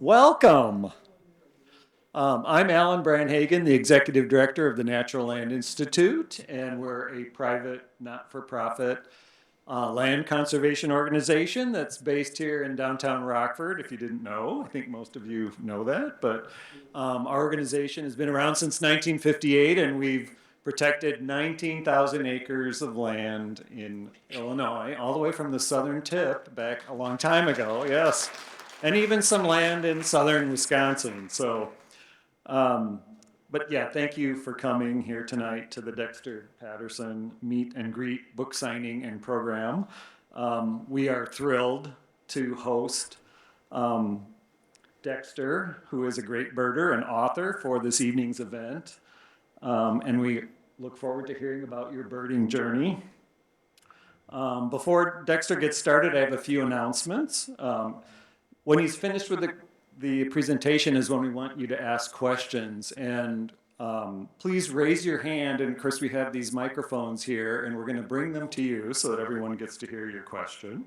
Welcome. I'm Alan Branhagen, the Executive Director of the Natural Land Institute, and we're a private, not-for-profit land conservation organization that's based here in downtown Rockford. If you didn't know, I think most of you know that, but our organization has been around since 1958, and we've protected 19,000 acres of land in Illinois, all the way from the southern tip back a long time ago, yes, and even some land in southern Wisconsin. But yeah, thank you for coming here tonight to the Dexter Patterson Meet and Greet book signing and program. We are thrilled to host Dexter, who is a great birder and author, for this evening's event. And we look forward to hearing about your birding journey. Before Dexter gets started, I have a few announcements. When he's finished with the presentation is when we want you to ask questions. And please raise your hand. And of course, we have these microphones here, and we're going to bring them to you so that everyone gets to hear your question.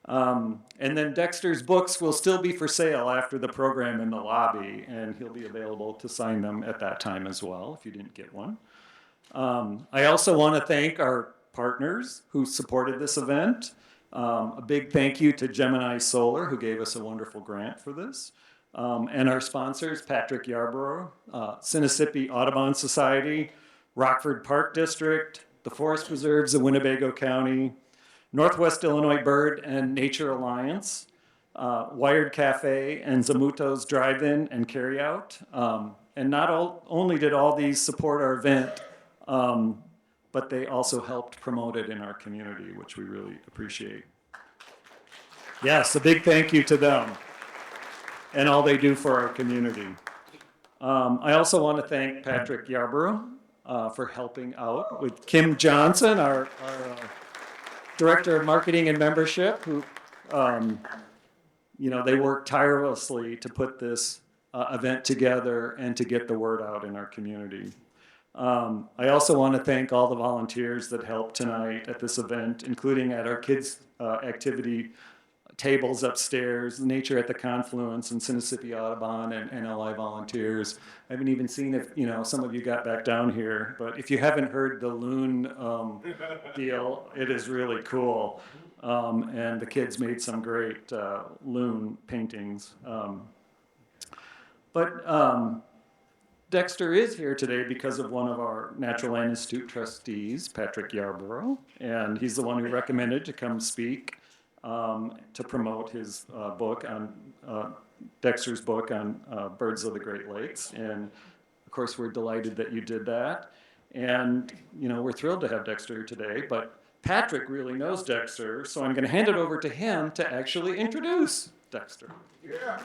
And then Dexter's books will still be for sale after the program in the lobby, and he'll be available to sign them at that time as well if you didn't get one. I also want to thank our partners who supported this event. A big thank you to Gemini Solar, who gave us a wonderful grant for this. And our sponsors, Patrick Yarborough, Sinisippi Audubon Society, Rockford Park District, the Forest Preserves of Winnebago County, Northwest Illinois Bird and Nature Alliance, Wired Cafe, and Zamuto's Drive-In and Carryout. And not only did all these support our event, but they also helped promote it in our community, which we really appreciate. Yes, a big thank you to them and all they do for our community. I also want to thank Patrick Yarborough for helping out with Kim Johnson, our Director of Marketing and Membership, who, they work tirelessly to put this event together and to get the word out in our community. I also want to thank all the volunteers that helped tonight at this event, including at our kids' activity tables upstairs, Nature at the Confluence, and Sinisippi Audubon and NLI volunteers. I haven't even seen if some of you got back down here, but if you haven't heard the loon deal, it is really cool. And the kids made some great loon paintings. Dexter is here today because of one of our Natural Land Institute trustees, Patrick Yarborough, and he's the one who recommended to come speak to promote his book on Dexter's book on birds of the Great Lakes. And of course, we're delighted that you did that. And we're thrilled to have Dexter here today, but Patrick really knows Dexter, so I'm going to hand it over to him to actually introduce Dexter. Yeah.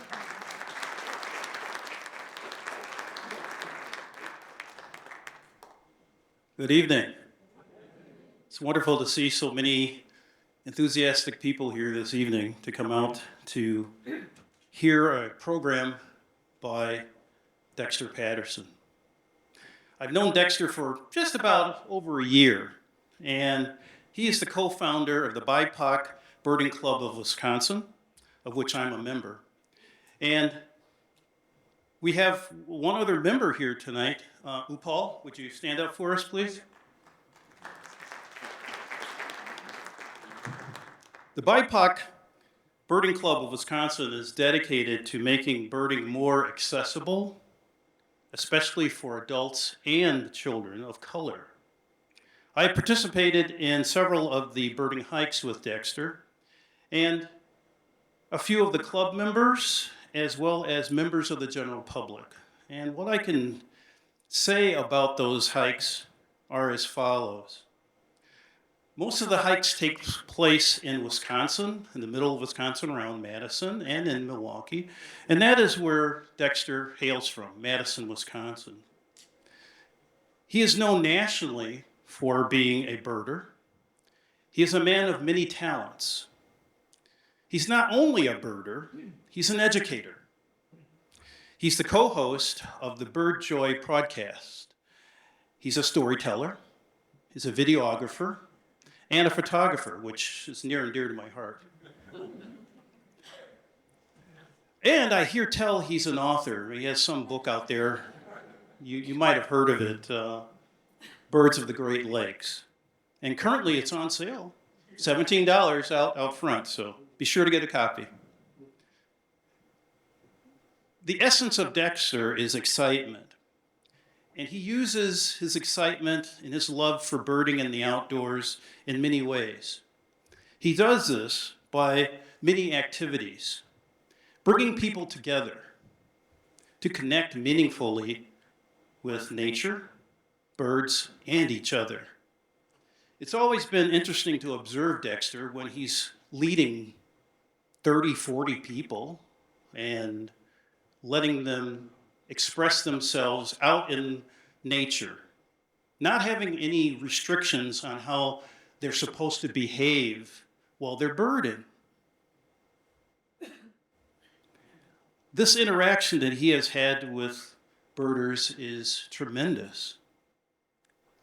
Good evening. It's wonderful to see so many enthusiastic people here this evening to come out to hear a program by Dexter Patterson. I've known Dexter for just about over a year, and he is the co-founder of the BIPOC Birding Club of Wisconsin, of which I'm a member. And we have one other member here tonight. Upal, would you stand up for us, please? The BIPOC Birding Club of Wisconsin is dedicated to making birding more accessible, especially for adults and children of color. I participated in several of the birding hikes with Dexter, and a few of the club members, as well as members of the general public. And what I can say about those hikes are as follows. Most of the hikes take place in Wisconsin, in the middle of Wisconsin, around Madison, and in Milwaukee. And that is where Dexter hails from, Madison, Wisconsin. He is known nationally for being a birder. He is a man of many talents. He's not only a birder, he's an educator. He's the co-host of the Bird Joy podcast. He's a storyteller, he's a videographer, and a photographer, which is near and dear to my heart. And I hear tell he's an author. He has some book out there. You might have heard of it, Birds of the Great Lakes. And currently it's on sale, $17 out front, so be sure to get a copy. The essence of Dexter is excitement. And he uses his excitement and his love for birding and the outdoors in many ways. He does this by many activities, bringing people together to connect meaningfully with nature, birds, and each other. It's always been interesting to observe Dexter when he's leading 30, 40 people and letting them express themselves out in nature, not having any restrictions on how they're supposed to behave while they're birding. This interaction that he has had with birders is tremendous.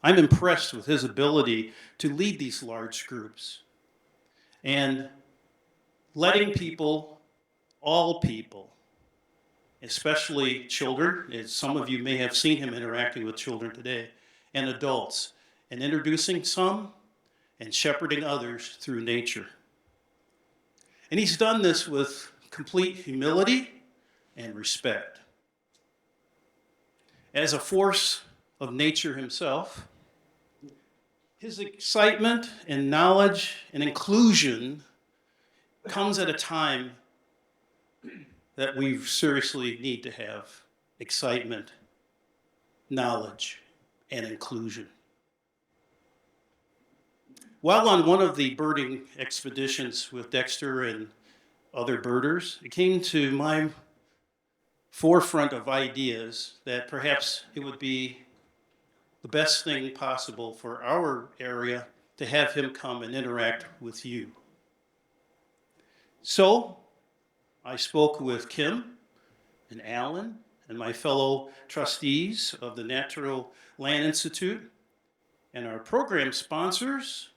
I'm impressed with his ability to lead these large groups and letting people, all people, especially children, as some of you may have seen him interacting with children today, and adults, and introducing some and shepherding others through nature. And he's done this with complete humility and respect. As a force of nature himself, his excitement and knowledge and inclusion comes at a time that we seriously need to have excitement, knowledge, and inclusion. While on one of the birding expeditions with Dexter and other birders, it came to my forefront of ideas that perhaps it would be the best thing possible for our area to have him come and interact with you. So I spoke with Kim and Alan and my fellow trustees of the Natural Land Institute and our program sponsors,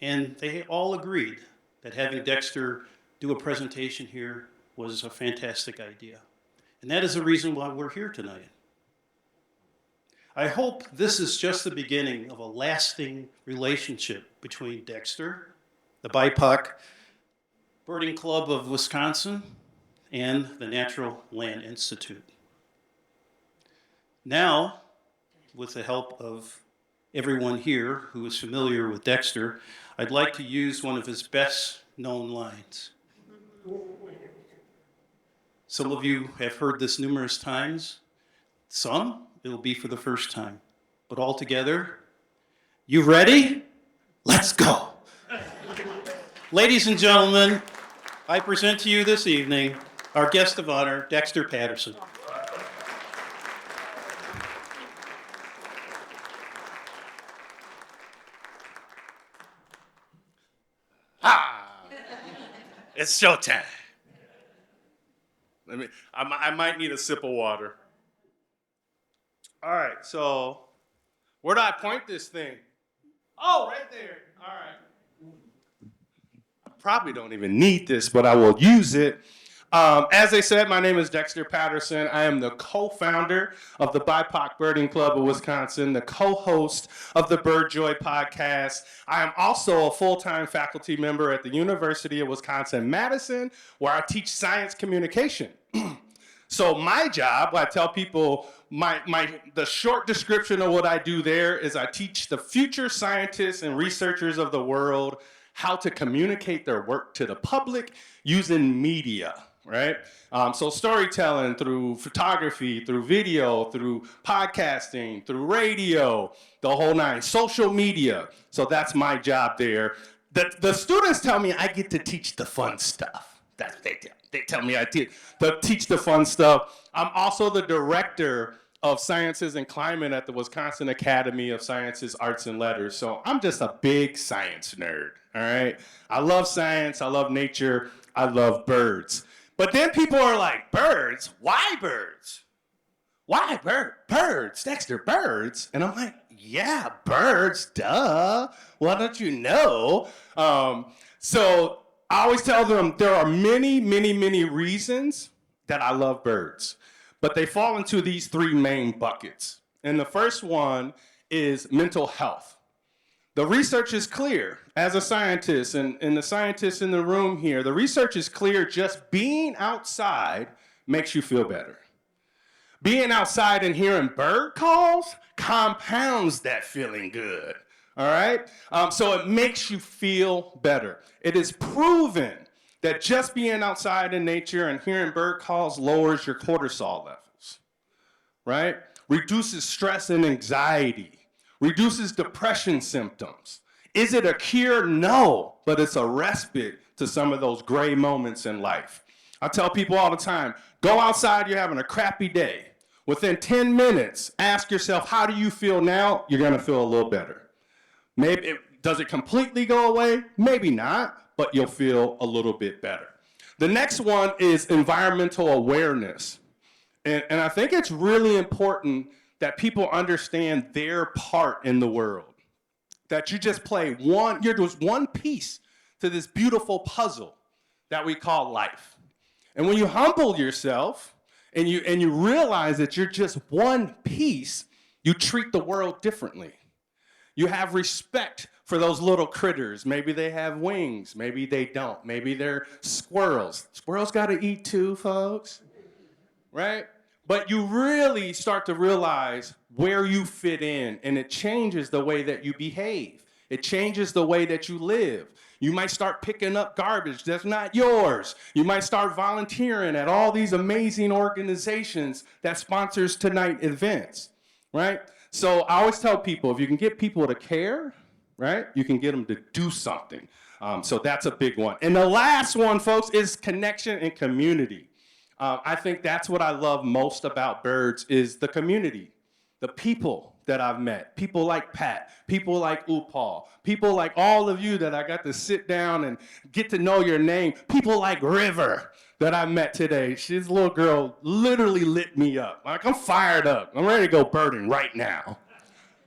and they all agreed that having Dexter do a presentation here was a fantastic idea. And that is the reason why we're here tonight. I hope this is just the beginning of a lasting relationship between Dexter, the BIPOC Birding Club of Wisconsin, and the Natural Land Institute. Now, with the help of everyone here who is familiar with Dexter, I'd like to use one of his best known lines. Some of you have heard this numerous times. Some, it will be for the first time. But all together, you ready? Let's go. Ladies and gentlemen, I present to you this evening our guest of honor, Dexter Patterson. It's showtime. I might need a sip of water. All right, so where do I point this thing? Oh, right there. All right. I probably don't even need this, but I will use it. As I said, my name is Dexter Patterson. I am the co-founder of the BIPOC Birding Club of Wisconsin, the co-host of the Bird Joy podcast. I am also a full-time faculty member at the University of Wisconsin-Madison, where I teach science communication. So my job, I tell people, the short description of what I do there is I teach the future scientists and researchers of the world how to communicate their work to the public using media. Right? So storytelling through photography, through video, through podcasting, through radio, the whole nine, social media. So that's my job there. The students tell me I get to teach the fun stuff. That's what they tell me I teach the fun stuff. I'm also the director of Sciences and Climate at the Wisconsin Academy of Sciences, Arts, and Letters. So I'm just a big science nerd, all right? I love science, I love nature, I love birds. But then people are like, birds? Why birds? Why birds? Dexter, birds? And I'm like, yeah, birds, duh. Why don't you know? So I always tell them there are many, many, many reasons that I love birds, but they fall into these three main buckets. And the first one is mental health. The research is clear. As a scientist, and the scientists in the room here, the research is clear. Just being outside makes you feel better. Being outside and hearing bird calls compounds that feeling good, all right? So it makes you feel better. It is proven that just being outside in nature and hearing bird calls lowers your cortisol levels, right? Reduces stress and anxiety, reduces depression symptoms. Is it a cure? No, but it's a respite to some of those gray moments in life. I tell people all the time, go outside, you're having a crappy day. Within 10 minutes, ask yourself, how do you feel now? You're gonna feel a little better. Does it completely go away? Maybe not, but you'll feel a little bit better. The next one is environmental awareness. And I think it's really important that people understand their part in the world. That you just you're just one piece to this beautiful puzzle that we call life. And when you humble yourself and you realize that you're just one piece, you treat the world differently. You have respect for those little critters. Maybe they have wings, maybe they don't. Maybe they're squirrels. Squirrels gotta eat too, folks, right? But you really start to realize where you fit in, and it changes the way that you behave. It changes the way that you live. You might start picking up garbage that's not yours. You might start volunteering at all these amazing organizations that sponsors tonight events, right? So I always tell people, if you can get people to care, right, you can get them to do something. So that's a big one. And the last one, folks, is connection and community. I think that's what I love most about birds is the community, the people that I've met, people like Pat, people like Upal, people like all of you that I got to sit down and get to know your name, people like River that I met today. This little girl literally lit me up. Like, I'm fired up. I'm ready to go birding right now.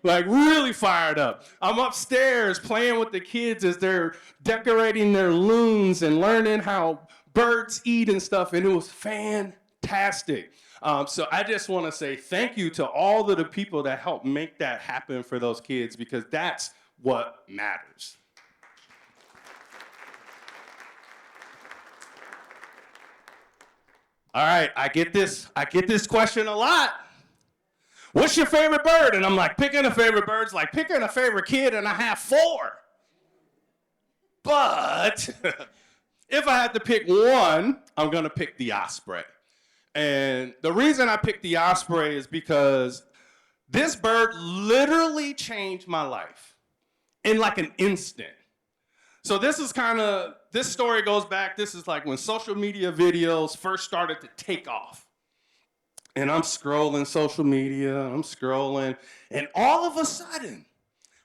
Like, really fired up. I'm upstairs playing with the kids as they're decorating their loons and learning how birds eat and stuff, and it was fantastic. So I just want to say thank you to all of the people that helped make that happen for those kids, because that's what matters. All right, I get this question a lot. What's your favorite bird? And I'm like, picking a favorite bird's like picking a favorite kid, and I have 4. But if I had to pick one, I'm gonna pick the osprey. And the reason I picked the osprey is because this bird literally changed my life in like an instant. So this story goes back, this is like when social media videos first started to take off. And I'm scrolling social media, and all of a sudden,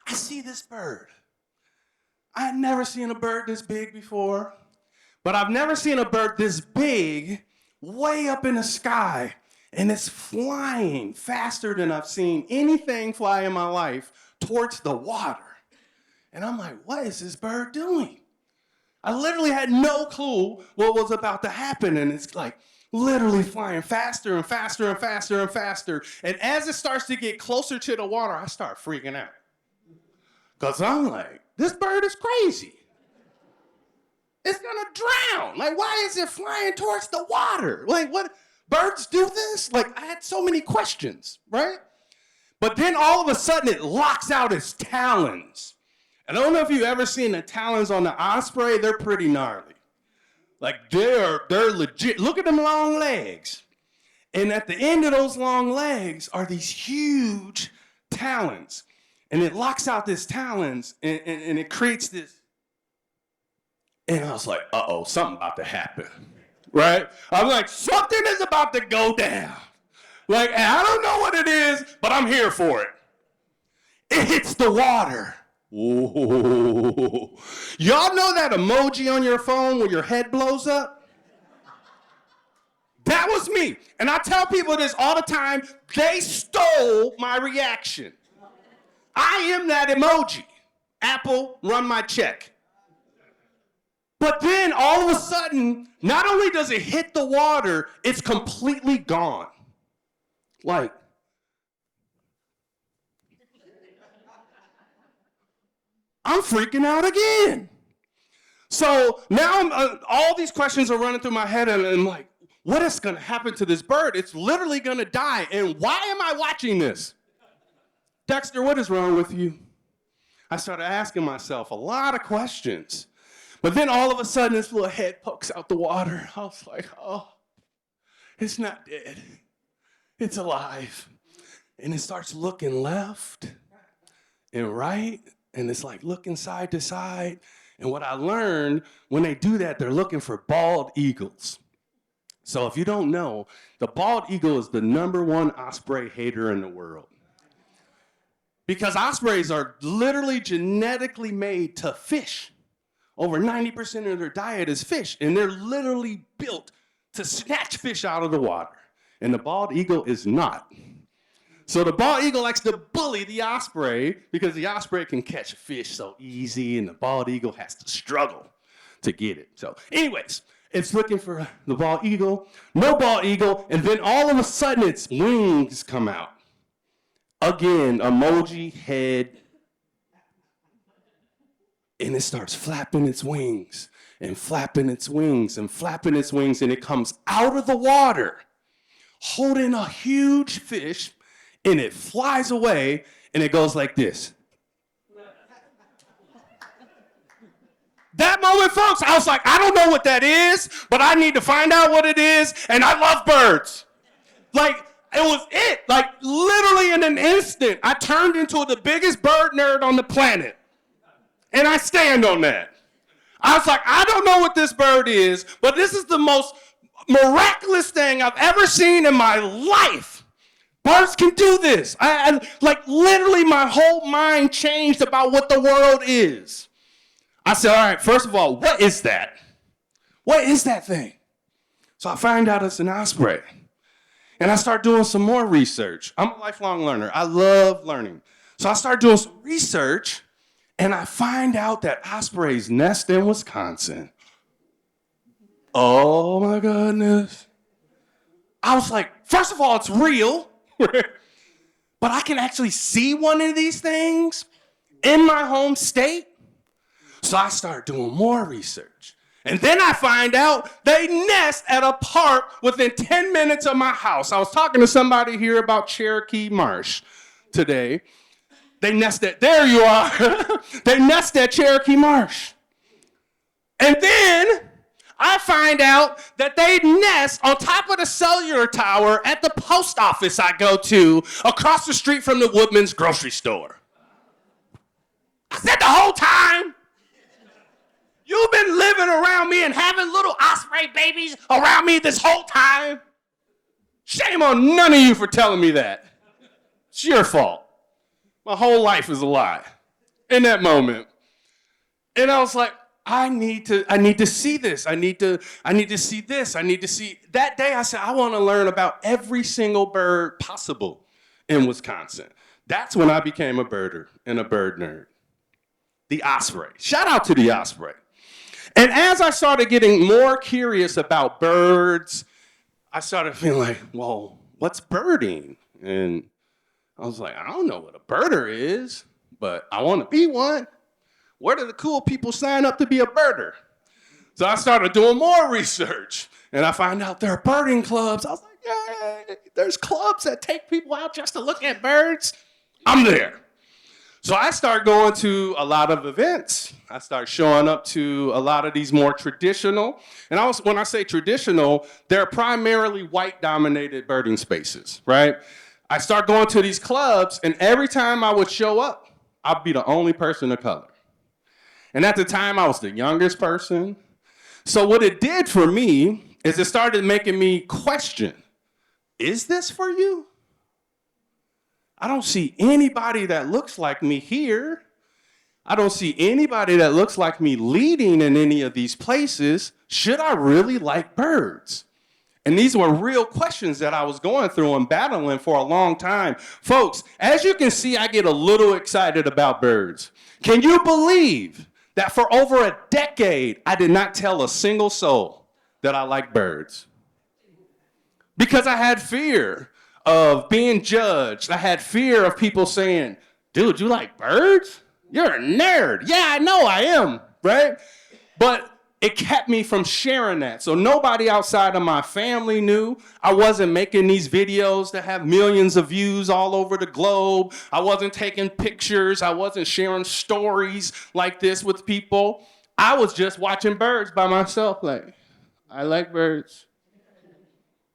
I see this bird. I had never seen a bird this big before, but I've never seen a bird this big way up in the sky, and it's flying faster than I've seen anything fly in my life towards the water. And I'm like, what is this bird doing? I literally had no clue what was about to happen, and it's like literally flying faster and faster and faster and faster. And as it starts to get closer to the water, I start freaking out. Because I'm like, this bird is crazy. It's gonna drown. Like, why is it flying towards the water? Like, what? Birds do this? Like, I had so many questions, right? But then all of a sudden it locks out its talons. I don't know if you've ever seen the talons on the osprey. They're pretty gnarly. Like, they're legit. Look at them long legs. And at the end of those long legs are these huge talons. And it locks out these talons, and it creates this. And I was like, uh-oh, something about to happen, right? I'm like, something is about to go down. Like, and I don't know what it is, but I'm here for it. It hits the water. Ooh. Y'all know that emoji on your phone where your head blows up? That was me. And I tell people this all the time. They stole my reaction. I am that emoji. Apple, run my check. But then all of a sudden, not only does it hit the water, it's completely gone. Like, I'm freaking out again. So now all these questions are running through my head, and I'm like, what is going to happen to this bird? It's literally going to die. And why am I watching this? Dexter, what is wrong with you? I started asking myself a lot of questions. But then all of a sudden, this little head pokes out the water. I was like, oh, it's not dead. It's alive. And it starts looking left and right, and it's like looking side to side. And what I learned, when they do that, they're looking for bald eagles. So if you don't know, the bald eagle is the #1 osprey hater in the world. Because ospreys are literally genetically made to fish. Over 90% of their diet is fish, and they're literally built to snatch fish out of the water. And the bald eagle is not. So the bald eagle likes to bully the osprey because the osprey can catch a fish so easy, and the bald eagle has to struggle to get it. So anyways, it's looking for the bald eagle, no bald eagle, and then all of a sudden its wings come out. Again, emoji head. And it starts flapping its wings and flapping its wings and flapping its wings, and it comes out of the water holding a huge fish, and it flies away, and it goes like this. That moment, folks, I was like, I don't know what that is, but I need to find out what it is, and I love birds. Like, it was it. Like, literally in an instant, I turned into the biggest bird nerd on the planet. And I stand on that. I was like, I don't know what this bird is, but this is the most miraculous thing I've ever seen in my life. Birds can do this. Like, literally my whole mind changed about what the world is. I said, all right, first of all, what is that? What is that thing? So I find out it's an osprey. And I start doing some more research. I'm a lifelong learner. I love learning. So I start doing some research, and I find out that ospreys nest in Wisconsin. Oh my goodness. I was like, first of all, it's real, but I can actually see one of these things in my home state. So I start doing more research. And then I find out they nest at a park within 10 minutes of my house. I was talking to somebody here about Cherokee Marsh today. They nest at, there you are. They nest at Cherokee Marsh. And then I find out that they nest on top of the cellular tower at the post office I go to across the street from the Woodman's grocery store. I said the whole time, you've been living around me and having little osprey babies around me this whole time. Shame on none of you for telling me that. It's your fault. My whole life is a lie in that moment. And I was like, I need to see this. I need to see this. I need to see. That day I said, I want to learn about every single bird possible in Wisconsin. That's when I became a birder and a bird nerd. The osprey. Shout out to the osprey. And as I started getting more curious about birds, I started feeling like, well, what's birding? And I was like, I don't know what a birder is, but I want to be one. Where do the cool people sign up to be a birder? So I started doing more research, and I find out there are birding clubs. I was like, yay, there's clubs that take people out just to look at birds. I'm there. So I start going to a lot of events. I start showing up to a lot of these more traditional, and when I say traditional, they're primarily white-dominated birding spaces, right? I start going to these clubs, and every time I would show up, I'd be the only person of color. And at the time, I was the youngest person. So what it did for me is it started making me question, is this for you? I don't see anybody that looks like me here. I don't see anybody that looks like me leading in any of these places. Should I really like birds? And these were real questions that I was going through and battling for a long time. Folks, as you can see, I get a little excited about birds. Can you believe that for over a decade, I did not tell a single soul that I like birds. Because I had fear of being judged. I had fear of people saying, dude, you like birds? You're a nerd. Yeah, I know I am, right? But it kept me from sharing that. So nobody outside of my family knew. I wasn't making these videos that have millions of views all over the globe. I wasn't taking pictures. I wasn't sharing stories like this with people. I was just watching birds by myself like, I like birds.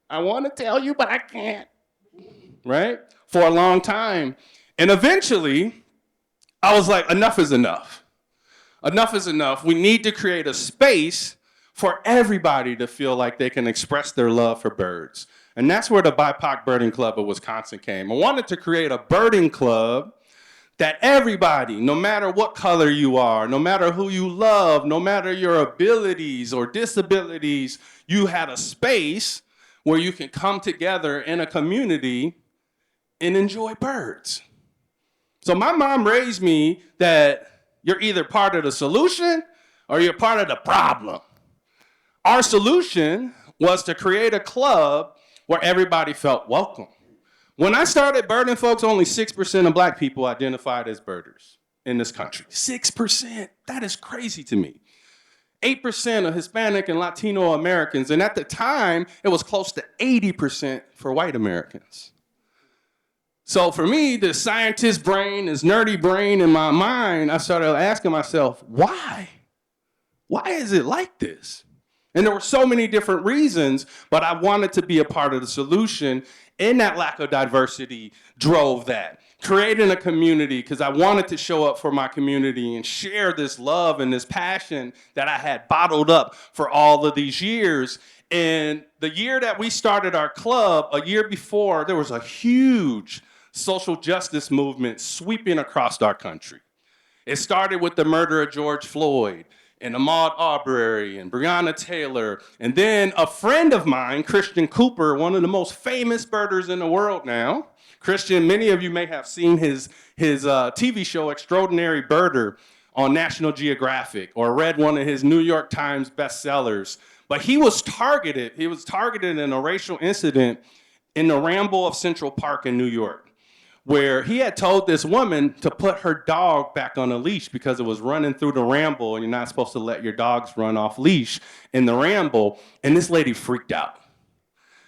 I want to tell you, but I can't, right? For a long time. And eventually, I was like, enough is enough. Enough is enough. We need to create a space for everybody to feel like they can express their love for birds. And that's where the BIPOC Birding Club of Wisconsin came. I wanted to create a birding club that everybody, no matter what color you are, no matter who you love, no matter your abilities or disabilities, you had a space where you can come together in a community and enjoy birds. So my mom raised me that you're either part of the solution or you're part of the problem. Our solution was to create a club where everybody felt welcome. When I started birding, folks, only 6% of black people identified as birders in this country. 6%, that is crazy to me. 8% of Hispanic and Latino Americans, and at the time, it was close to 80% for white Americans. So for me, the scientist brain, this nerdy brain in my mind, I started asking myself, why? Why is it like this? And there were so many different reasons, but I wanted to be a part of the solution, and that lack of diversity drove that. Creating a community, because I wanted to show up for my community and share this love and this passion that I had bottled up for all of these years. And the year that we started our club, a year before, there was a huge social justice movement sweeping across our country. It started with the murder of George Floyd and Ahmaud Arbery and Breonna Taylor. And then a friend of mine, Christian Cooper, one of the most famous birders in the world now. Christian, many of you may have seen his TV show, Extraordinary Birder, on National Geographic, or read one of his New York Times bestsellers. But he was targeted in a racial incident in the Ramble of Central Park in New York, where he had told this woman to put her dog back on a leash because it was running through the ramble, and you're not supposed to let your dogs run off leash in the ramble, and this lady freaked out.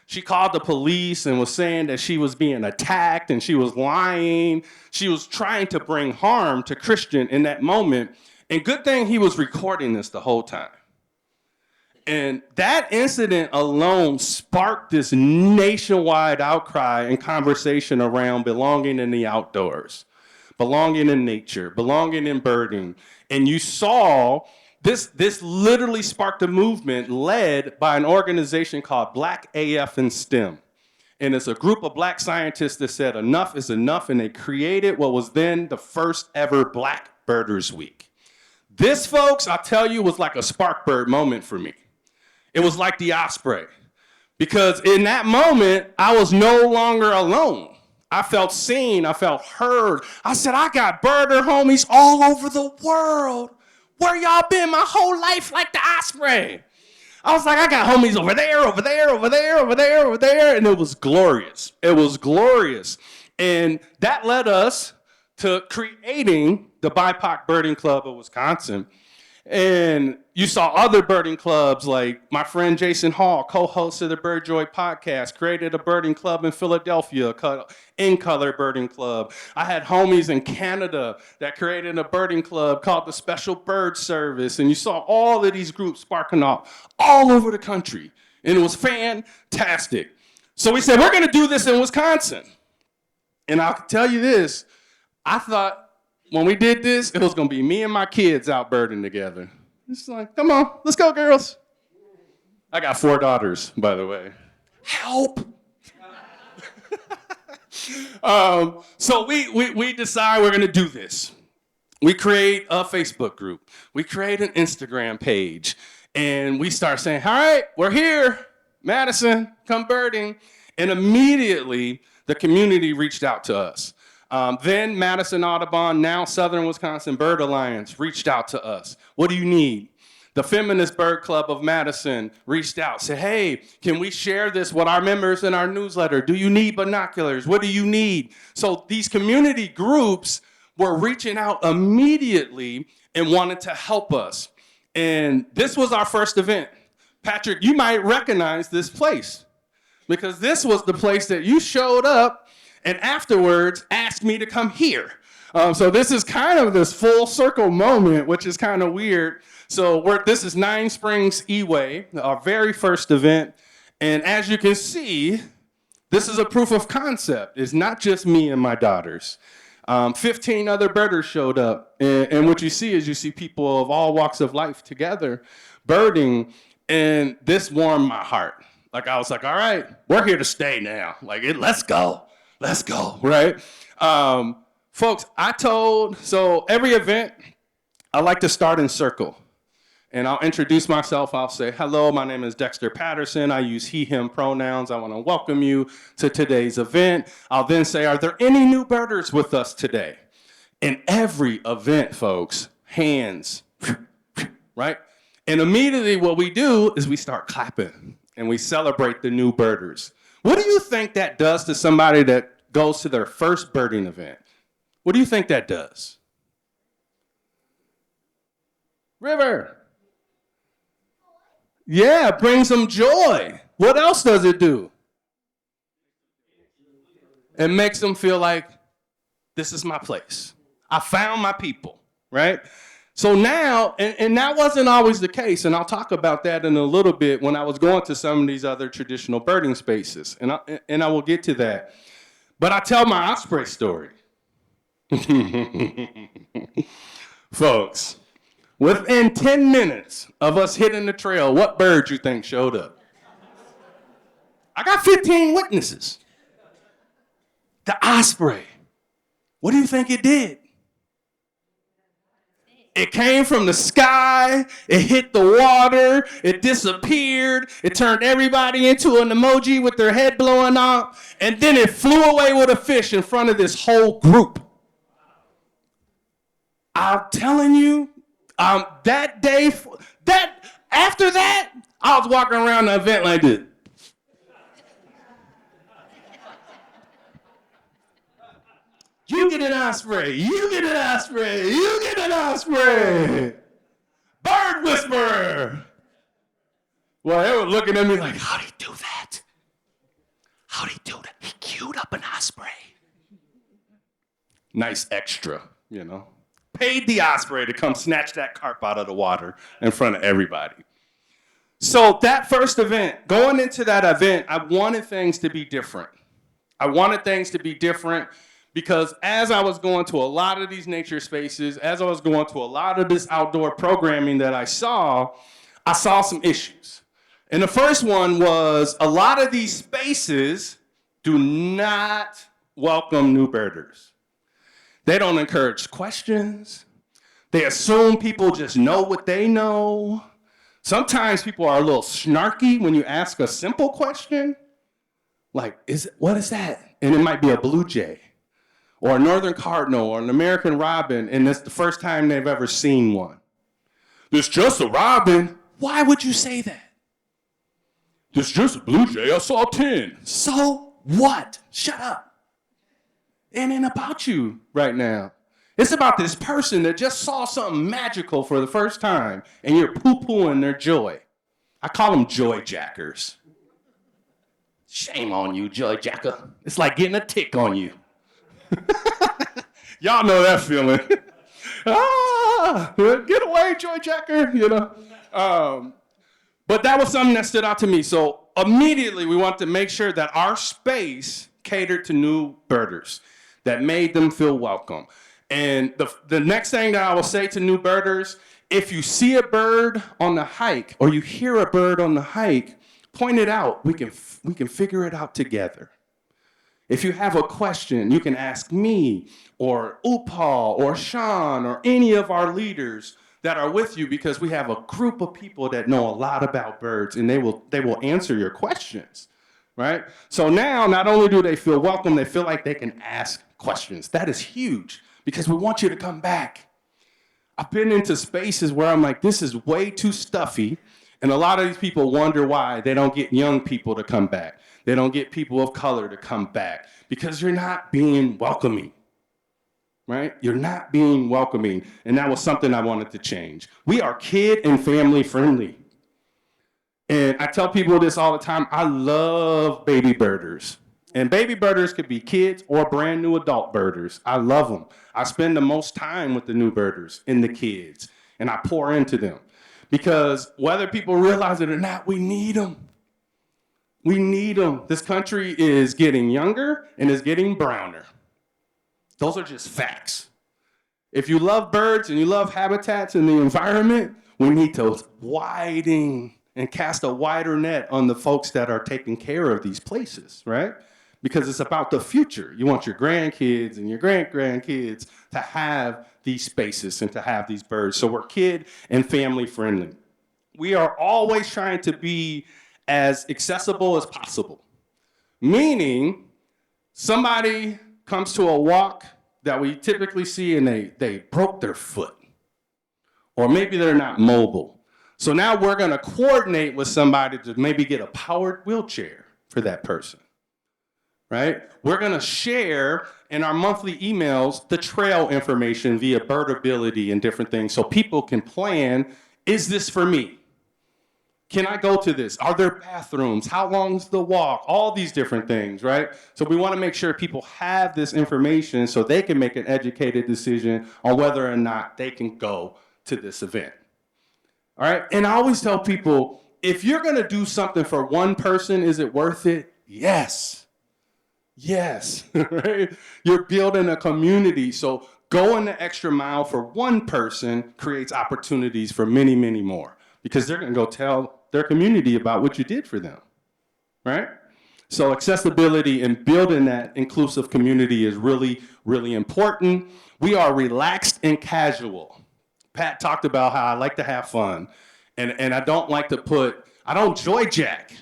She called the police and was saying that she was being attacked and she was lying. She was trying to bring harm to Christian in that moment, and good thing he was recording this the whole time. And that incident alone sparked this nationwide outcry and conversation around belonging in the outdoors, belonging in nature, belonging in birding. And you saw this literally sparked a movement led by an organization called Black AF in STEM. And it's a group of black scientists that said enough is enough, and they created what was then the first ever Black Birders Week. This, folks, I'll tell you, was like a Sparkbird moment for me. It was like the osprey, because in that moment, I was no longer alone. I felt seen, I felt heard. I said, I got birder homies all over the world. Where y'all been my whole life like the osprey? I was like, I got homies over there, over there, over there, over there, over there, and it was glorious. It was glorious. And that led us to creating the BIPOC Birding Club of Wisconsin. And you saw other birding clubs, like my friend Jason Hall, co-host of the Bird Joy podcast, created a birding club in Philadelphia called In Color Birding Club. I had homies in Canada that created a birding club called the Special Bird Service. And you saw all of these groups sparking off all over the country. And it was fantastic. So we said, we're going to do this in Wisconsin. And I'll tell you this, I thought, when we did this, it was going to be me and my kids out birding together. It's like, come on, let's go, girls. I got 4 daughters, by the way. Help! So we decide we're going to do this. We create a Facebook group. We create an Instagram page. And we start saying, all right, we're here. Madison, come birding. And immediately, the community reached out to us. Then Madison Audubon, now Southern Wisconsin Bird Alliance, reached out to us. What do you need? The Feminist Bird Club of Madison reached out, said, hey, can we share this with our members in our newsletter? Do you need binoculars? What do you need? So these community groups were reaching out immediately and wanted to help us. And this was our first event. Patrick, you might recognize this place because this was the place that you showed up and afterwards asked me to come here. So this is kind of this full circle moment, which is kind of weird. So this is Nine Springs E-Way, our very first event. And as you can see, this is a proof of concept. It's not just me and my daughters. 15 other birders showed up. And what you see is you see people of all walks of life together birding. And this warmed my heart. Like, I was like, all right, we're here to stay now. Like, let's go, right? Folks, so every event, I like to start in circle. And I'll introduce myself. I'll say, hello, my name is Dexter Patterson. I use he, him pronouns. I want to welcome you to today's event. I'll then say, are there any new birders with us today? In every event, folks, hands, right? And immediately what we do is we start clapping and we celebrate the new birders. What do you think that does to somebody that goes to their first birding event? What do you think that does? River. Yeah, brings them joy. What else does it do? It makes them feel like, this is my place. I found my people, right? So now, and that wasn't always the case, and I'll talk about that in a little bit when I was going to some of these other traditional birding spaces, and I will get to that. But I tell my osprey story. Folks, within 10 minutes of us hitting the trail, what bird you think showed up? I got 15 witnesses. The osprey. What do you think it did? It came from the sky, it hit the water, it disappeared, it turned everybody into an emoji with their head blowing off, and then it flew away with a fish in front of this whole group. I'm telling you, that day, after that, I was walking around the event like this. You get an osprey, you get an osprey, you get an osprey. Bird whisperer. Well, they were looking at me like, how'd he do that? How'd he do that? He queued up an osprey. Nice extra, you know. Paid the osprey to come snatch that carp out of the water in front of everybody. So that first event, going into that event, I wanted things to be different. Because as I was going to a lot of these nature spaces, as I was going to a lot of this outdoor programming that I saw some issues. And the first one was a lot of these spaces do not welcome new birders. They don't encourage questions. They assume people just know what they know. Sometimes people are a little snarky when you ask a simple question. Like, what is that? And it might be a blue jay, or a northern cardinal, or an American robin, and it's the first time they've ever seen one. It's just a robin. Why would you say that? It's just a blue jay. I saw 10. So what? Shut up. It ain't about you right now. It's about this person that just saw something magical for the first time, and you're poo-pooing their joy. I call them joy jackers. Shame on you, joy jacker. It's like getting a tick on you. Y'all know that feeling. Get away, joy jacker, you know. But that was something that stood out to me. So immediately we wanted to make sure that our space catered to new birders, that made them feel welcome. And the next thing that I will say to new birders, if you see a bird on the hike or you hear a bird on the hike, point it out. We can figure it out together. If you have a question, you can ask me or Upal or Sean or any of our leaders that are with you, because we have a group of people that know a lot about birds, and they will answer your questions, right? So now not only do they feel welcome, they feel like they can ask questions. That is huge because we want you to come back. I've been into spaces where I'm like, this is way too stuffy. And a lot of these people wonder why they don't get young people to come back. They don't get people of color to come back because you're not being welcoming, right? You're not being welcoming. And that was something I wanted to change. We are kid and family friendly. And I tell people this all the time. I love baby birders. And baby birders could be kids or brand new adult birders. I love them. I spend the most time with the new birders and the kids. And I pour into them. Because whether people realize it or not, we need them. We need them. This country is getting younger and is getting browner. Those are just facts. If you love birds and you love habitats and the environment, we need to widen and cast a wider net on the folks that are taking care of these places, right? Because it's about the future. You want your grandkids and your great-grandkids to have these spaces and to have these birds. So we're kid and family friendly. We are always trying to be as accessible as possible. Meaning, somebody comes to a walk that we typically see and they broke their foot. Or maybe they're not mobile. So now we're gonna coordinate with somebody to maybe get a powered wheelchair for that person. Right? We're gonna share in our monthly emails the trail information via birdability and different things so people can plan, is this for me? Can I go to this? Are there bathrooms? How long's the walk? All these different things, right? So we wanna make sure people have this information so they can make an educated decision on whether or not they can go to this event. All right, and I always tell people, if you're gonna do something for one person, is it worth it? Yes. Yes, right? You're building a community, so going the extra mile for one person creates opportunities for many, many more because they're gonna go tell their community about what you did for them, right? So accessibility and building that inclusive community is really, really important. We are relaxed and casual. Pat talked about how I like to have fun, and I don't like to I don't joy jack.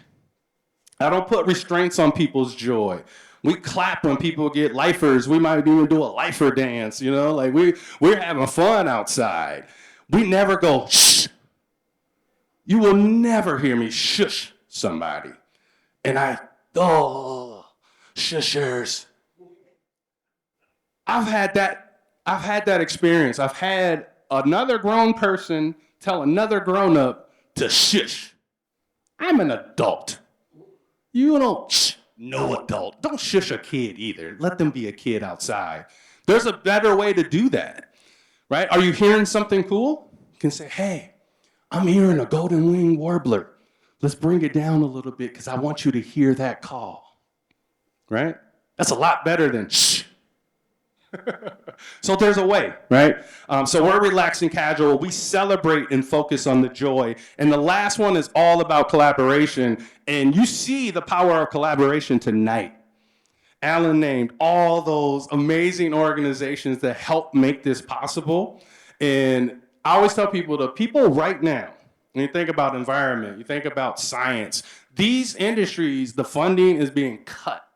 I don't put restraints on people's joy. We clap when people get lifers. We might even do a lifer dance, you know? Like we're having fun outside. We never go, shh. You will never hear me shush somebody. And shushers. I've had that experience. I've had another grown person tell another grown-up to shush. I'm an adult. You don't shh. No adult. Don't shush a kid either. Let them be a kid outside. There's a better way to do that, right? Are you hearing something cool? You can say, hey, I'm hearing a golden wing warbler. Let's bring it down a little bit because I want you to hear that call, right? That's a lot better than shh. So there's a way, right? So we're relaxed and casual. We celebrate and focus on the joy. And the last one is all about collaboration. And you see the power of collaboration tonight. Alan named all those amazing organizations that help make this possible. And I always tell people, the people right now, when you think about environment, you think about science, these industries, the funding is being cut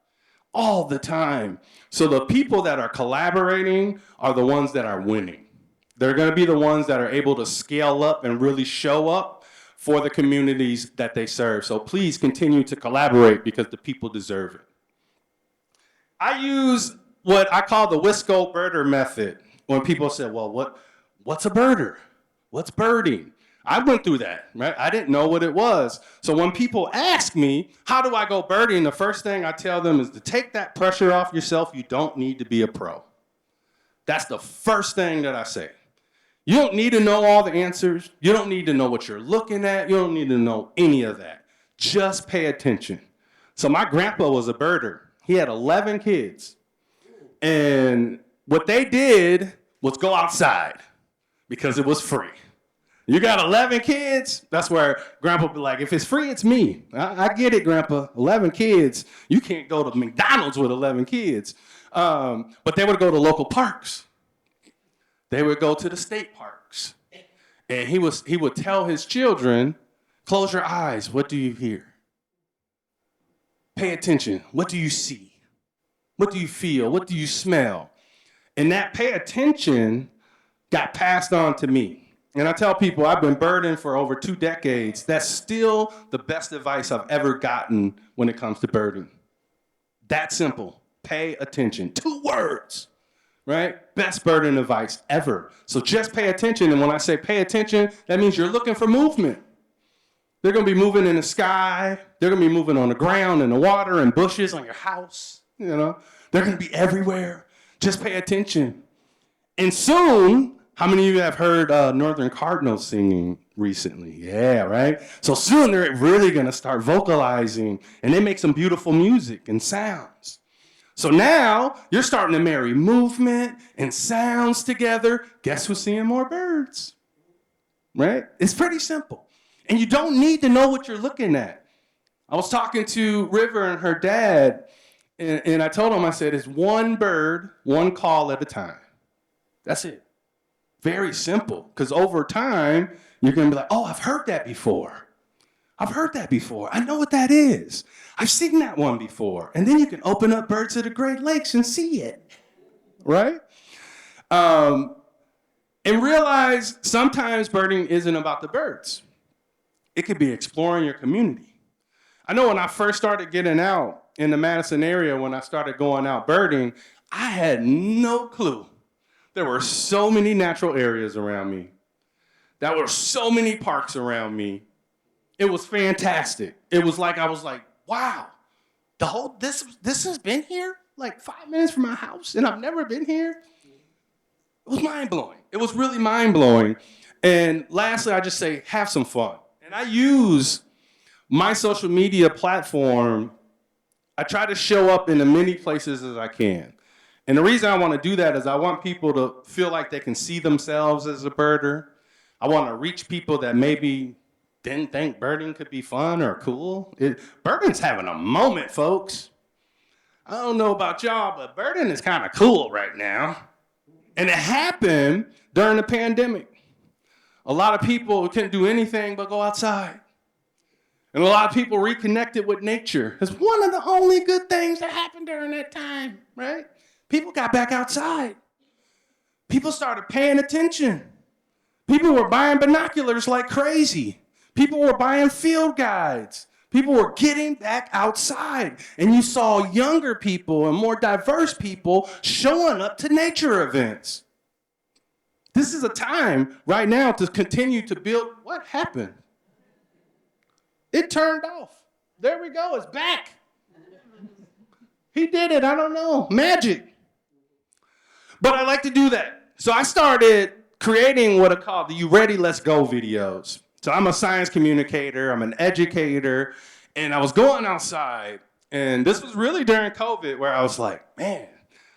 all the time. So the people that are collaborating are the ones that are winning. They're going to be the ones that are able to scale up and really show up for the communities that they serve. So please continue to collaborate because the people deserve it. I use what I call the Wisco birder method. When people say, well, what's a birder? What's birding? I went through that, right? I didn't know what it was. So when people ask me, how do I go birding? The first thing I tell them is to take that pressure off yourself. You don't need to be a pro. That's the first thing that I say. You don't need to know all the answers. You don't need to know what you're looking at. You don't need to know any of that. Just pay attention. So my grandpa was a birder. He had 11 kids. And what they did was go outside because it was free. You got 11 kids? That's where Grandpa be like, if it's free, it's me. I get it, Grandpa. 11 kids. You can't go to McDonald's with 11 kids. But they would go to local parks. They would go to the state parks. And he would tell his children, close your eyes. What do you hear? Pay attention. What do you see? What do you feel? What do you smell? And that pay attention got passed on to me. And I tell people I've been birding for over 2 decades. That's still the best advice I've ever gotten when it comes to birding. That simple. Pay attention. 2 words, right? Best birding advice ever. So just pay attention. And when I say pay attention, that means you're looking for movement. They're going to be moving in the sky. They're going to be moving on the ground, in the water, in bushes, on your house. You know, they're going to be everywhere. Just pay attention. And soon, how many of you have heard Northern Cardinals singing recently? Yeah, right? So soon they're really going to start vocalizing, and they make some beautiful music and sounds. So now you're starting to marry movement and sounds together. Guess who's seeing more birds? Right? It's pretty simple. And you don't need to know what you're looking at. I was talking to River and her dad, and I told him, I said, it's one bird, one call at a time. That's it. Very simple. Because over time, you're going to be like, oh, I've heard that before. I've heard that before. I know what that is. I've seen that one before. And then you can open up Birds of the Great Lakes and see it. Right? And realize sometimes birding isn't about the birds. It could be exploring your community. I know when I first started getting out in the Madison area, when I started going out birding, I had no clue. There were so many natural areas around me. There were so many parks around me. It was fantastic. It was like, I was like, wow, this has been here? Like 5 minutes from my house and I've never been here? It was mind-blowing. It was really mind-blowing. And lastly, I just say, have some fun. And I use my social media platform, I try to show up in as many places as I can. And the reason I want to do that is I want people to feel like they can see themselves as a birder. I want to reach people that maybe didn't think birding could be fun or cool. Birding's having a moment, folks. I don't know about y'all, but birding is kind of cool right now. And it happened during the pandemic. A lot of people couldn't do anything but go outside. And a lot of people reconnected with nature. It's one of the only good things that happened during that time, right? People got back outside. People started paying attention. People were buying binoculars like crazy. People were buying field guides. People were getting back outside. And you saw younger people and more diverse people showing up to nature events. This is a time right now to continue to build. What happened? It turned off. There we go. It's back. He did it. I don't know. Magic. But I like to do that. So I started creating what are called the You Ready, Let's Go videos. So I'm a science communicator. I'm an educator. And I was going outside. And this was really during COVID where I was like, man,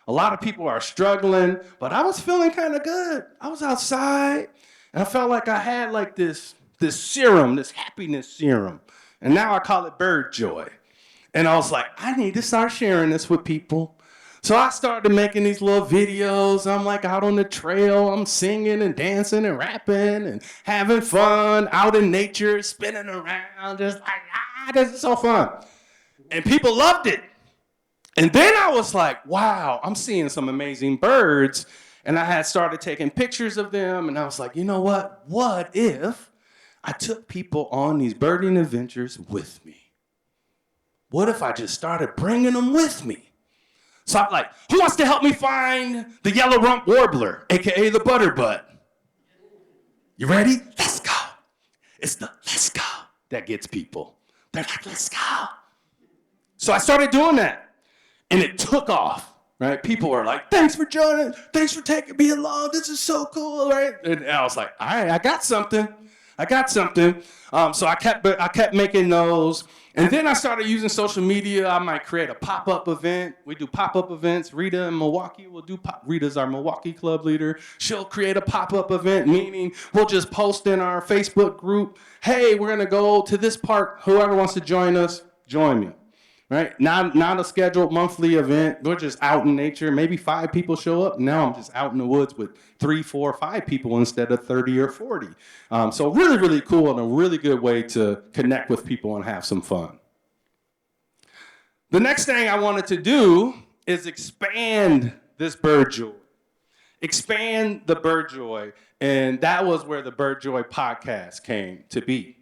a lot of people are struggling. But I was feeling kind of good. I was outside. And I felt like I had like this serum, this happiness serum. And now I call it bird joy. And I was like, I need to start sharing this with people. So I started making these little videos. I'm like out on the trail. I'm singing and dancing and rapping and having fun out in nature, spinning around, just like, this is so fun. And people loved it. And then I was like, wow, I'm seeing some amazing birds. And I had started taking pictures of them. And I was like, you know what? What if I took people on these birding adventures with me? What if I just started bringing them with me? So I'm like, who wants to help me find the yellow rump warbler, AKA the butterbutt? You ready? Let's go. It's the let's go that gets people. They're like, let's go. So I started doing that, and it took off, right? People were like, thanks for joining. Thanks for taking me along. This is so cool, right? And I was like, all right, I got something. So I kept making those. And then I started using social media. I might create a pop-up event. We do pop-up events. Rita in Milwaukee will do Rita's our Milwaukee club leader. She'll create a pop-up event, meaning we'll just post in our Facebook group, hey, we're going to go to this park. Whoever wants to join us, join me. Right? Not a scheduled monthly event. We're just out in nature. Maybe 5 people show up. Now I'm just out in the woods with 3, 4, 5 people instead of 30 or 40. So really, really cool and a really good way to connect with people and have some fun. The next thing I wanted to do is expand this bird joy. Expand the bird joy. And that was where the Bird Joy podcast came to be.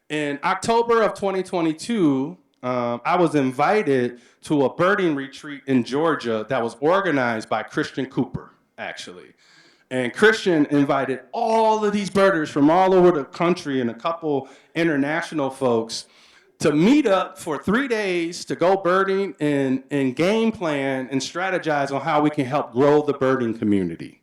In October of 2022, I was invited to a birding retreat in Georgia that was organized by Christian Cooper, actually. And Christian invited all of these birders from all over the country and a couple international folks to meet up for 3 days to go birding and game plan and strategize on how we can help grow the birding community.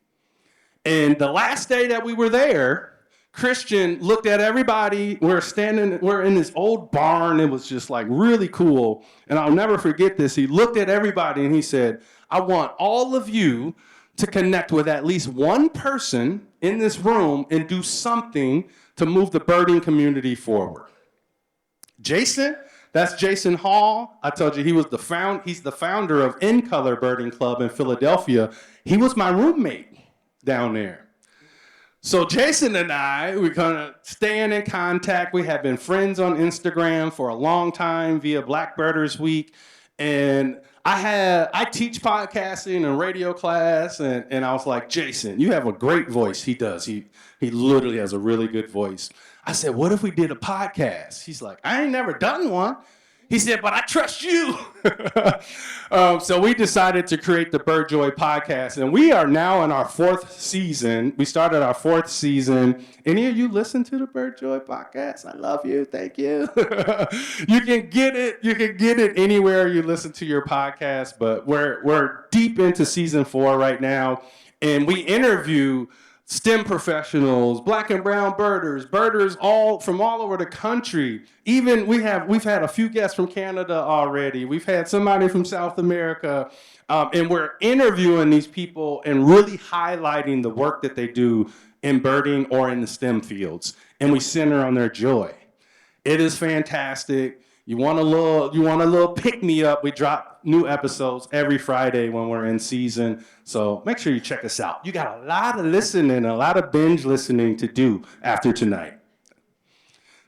And the last day that we were there, Christian looked at everybody. We're in this old barn. It was just like really cool. And I'll never forget this. He looked at everybody and he said, I want all of you to connect with at least one person in this room and do something to move the birding community forward. Jason, that's Jason Hall. I told you he's the founder of In Color Birding Club in Philadelphia. He was my roommate down there. So Jason and I, we're kind of staying in contact. We have been friends on Instagram for a long time via Blackbirders Week. And I teach podcasting and radio class, and I was like, Jason, you have a great voice. He does. He literally has a really good voice. I said, what if we did a podcast? He's like, I ain't never done one. He said, but I trust you. So we decided to create the Bird Joy podcast, and we are now in our 4th season. We started our 4th season. Any of you listen to the Bird Joy podcast? I love you. Thank you. You can get it. You can get it anywhere you listen to your podcast, but we're deep into season 4 right now, and we interview STEM professionals, black and brown birders all from all over the country. Even we've had a few guests from Canada already. We've had somebody from South America, and we're interviewing these people and really highlighting the work that they do in birding or in the STEM fields. And we center on their joy. It is fantastic. You want a little pick me up? We drop new episodes every Friday when we're in season. So make sure you check us out. You got a lot of listening, a lot of binge listening to do after tonight.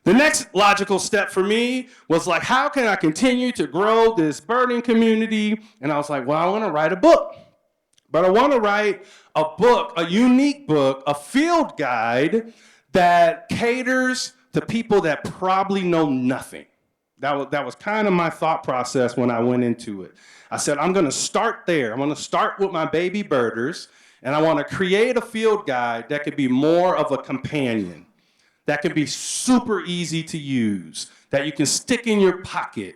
The next logical step for me was like, how can I continue to grow this birding community? And I was like, well, I want to write a book. But I want to write a book, a unique book, a field guide that caters to people that probably know nothing. That was kind of my thought process when I went into it. I said, I'm going to start there. I'm going to start with my baby birders, and I want to create a field guide that could be more of a companion, that can be super easy to use, that you can stick in your pocket.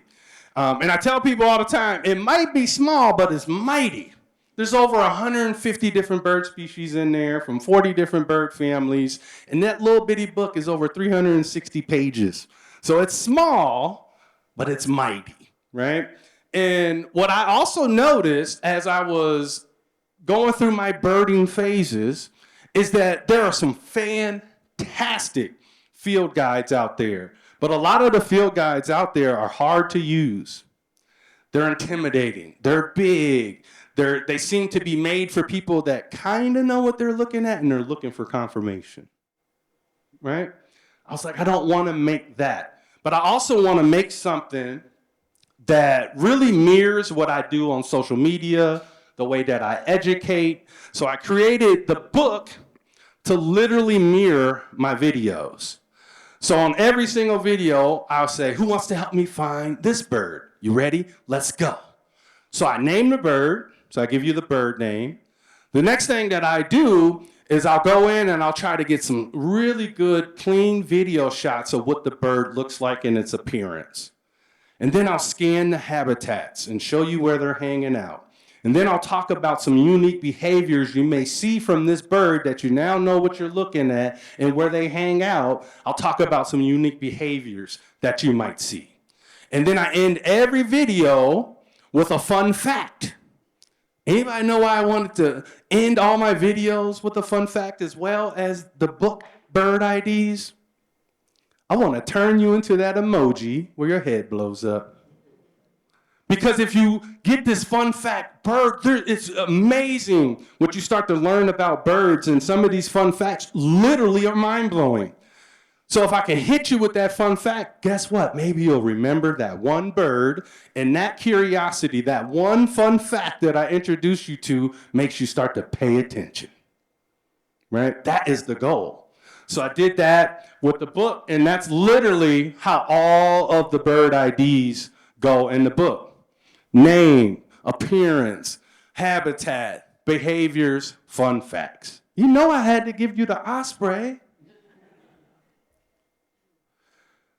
And I tell people all the time, it might be small, but it's mighty. There's over 150 different bird species in there from 40 different bird families, and that little bitty book is over 360 pages. So it's small, but it's mighty, right? And what I also noticed as I was going through my birding phases is that there are some fantastic field guides out there, but a lot of the field guides out there are hard to use. They're intimidating. They're big. They seem to be made for people that kind of know what they're looking at and they're looking for confirmation, right? I was like, I don't want to make that. But I also want to make something that really mirrors what I do on social media, the way that I educate. So I created the book to literally mirror my videos. So on every single video, I'll say, who wants to help me find this bird? You ready? Let's go. So I name the bird. So I give you the bird name. The next thing that I do is I'll go in and I'll try to get some really good, clean video shots of what the bird looks like in its appearance. And then I'll scan the habitats and show you where they're hanging out. And then I'll talk about some unique behaviors you may see from this bird that you now know what you're looking at and where they hang out. I'll talk about some unique behaviors that you might see. And then I end every video with a fun fact. Anybody know why I wanted to end all my videos with a fun fact as well as the book bird IDs? I want to turn you into that emoji where your head blows up. Because if you get this fun fact, it's amazing what you start to learn about birds, and some of these fun facts literally are mind-blowing. So if I can hit you with that fun fact, guess what? Maybe you'll remember that one bird, and that curiosity, that one fun fact that I introduced you to makes you start to pay attention, right? That is the goal. So I did that with the book, and that's literally how all of the bird IDs go in the book. Name, appearance, habitat, behaviors, fun facts. You know I had to give you the osprey.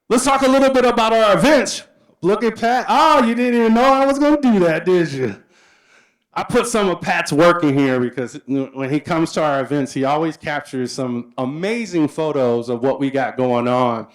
Let's talk a little bit about our events. Look at Pat. Oh, you didn't even know I was going to do that, did you? I put some of Pat's work in here because when he comes to our events, he always captures some amazing photos of what we got going on.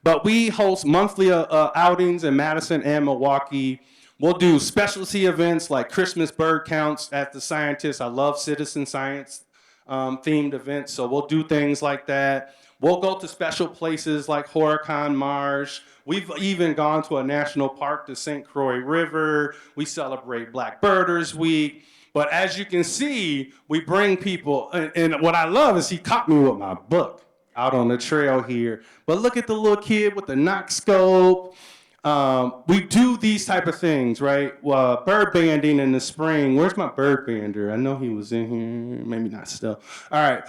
But we host monthly outings in Madison and Milwaukee. We'll do specialty events like Christmas bird counts at the scientists. I love citizen science themed events, so we'll do things like that. We'll go to special places like Horicon Marsh. We've even gone to a national park, the St. Croix River. We celebrate Black Birders Week. But as you can see, we bring people, and what I love is he caught me with my book out on the trail here. But look at the little kid with the knock scope. We do these type of things, right? Bird banding in the spring. Where's my bird bander? I know he was in here, maybe not still. All right,